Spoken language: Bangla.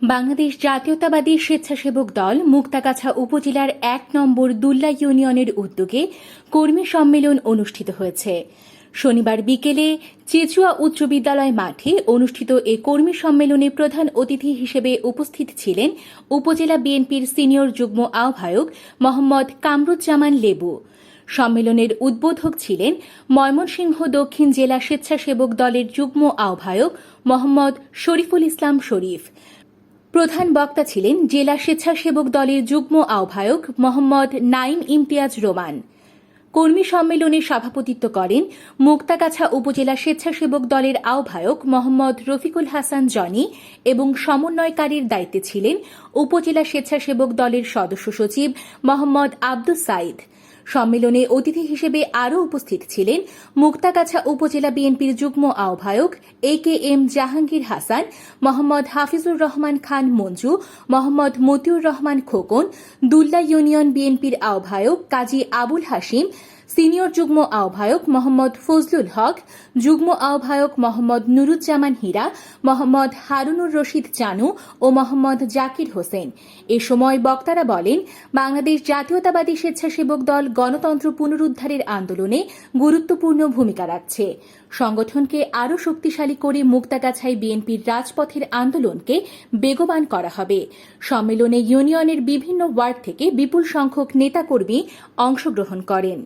বাংলাদেশ জাতীয়তাবাদী স্বেচ্ছাসেবক দল মুক্তাগাছা উপজেলার ১ নম্বর দুল্লা ইউনিয়নের উদ্যোগে কর্মী সম্মেলন অনুষ্ঠিত হয়েছে। শনিবার বিকেলে চেচুয়া উচ্চ বিদ্যালয় মাঠে অনুষ্ঠিত এ কর্মী সম্মেলনে প্রধান অতিথি হিসেবে উপস্থিত ছিলেন উপজেলা বিএনপির সিনিয়র যুগ্ম আহ্বায়ক মোহাম্মদ কামরুজ্জামান লেবু। সম্মেলনের উদ্বোধক ছিলেন ময়মনসিংহ দক্ষিণ জেলা স্বেচ্ছাসেবক দলের যুগ্ম আহ্বায়ক মোহাম্মদ শরীফুল ইসলাম শরীফ। প্রধান বক্তা ছিলেন জেলা স্বেচ্ছাসেবক দলের যুগ্ম আহ্বায়ক মোহাম্মদ নাইম ইমতিয়াজ রোমান। কর্মী সম্মেলনে সভাপতিত্ব করেন মুক্তাগাছা উপজেলা স্বেচ্ছাসেবক দলের আহ্বায়ক মোহাম্মদ রফিকুল হাসান জনি এবং সমন্বয়কারীর দায়িত্বে ছিলেন উপজেলা স্বেচ্ছাসেবক দলের সদস্য সচিব মোহাম্মদ আব্দুস সাইদ। সম্মেলনে অতিথি হিসেবে আরও উপস্থিত ছিলেন মুক্তাগাছা উপজেলা বিএনপির যুগ্ম আহ্বায়ক AKM জাহাঙ্গীর হাসান, মোহাম্মদ হাফিজুর রহমান খান মঞ্জু, মোহাম্মদ মতিউর রহমান খোকন, দুল্লা ইউনিয়ন বিএনপির আহ্বায়ক কাজী আবুল হাশিম, সিনিয়র যুগ্ম আহ্বায়ক মোহাম্মদ ফজলুল হক, যুগ্ম আহ্বায়ক মোহাম্মদ নুরুজ্জামান হীরা, মোহাম্মদ হারুনুর রশিদ চানু ও মোহাম্মদ জাকির হোসেন। এ সময় বক্তারা বলেন, বাংলাদেশ জাতীয়তাবাদী স্বেচ্ছাসেবক দল গণতন্ত্র পুনরুদ্ধারের আন্দোলনে গুরুত্বপূর্ণ ভূমিকা রাখছে। সংগঠনকে আরও শক্তিশালী করে মুক্তাগাছায় বিএনপির রাজপথের আন্দোলনকে বেগবান করা হবে। সম্মেলনে ইউনিয়নের বিভিন্ন ওয়ার্ড থেকে বিপুল সংখ্যক নেতাকর্মী অংশগ্রহণ করেন।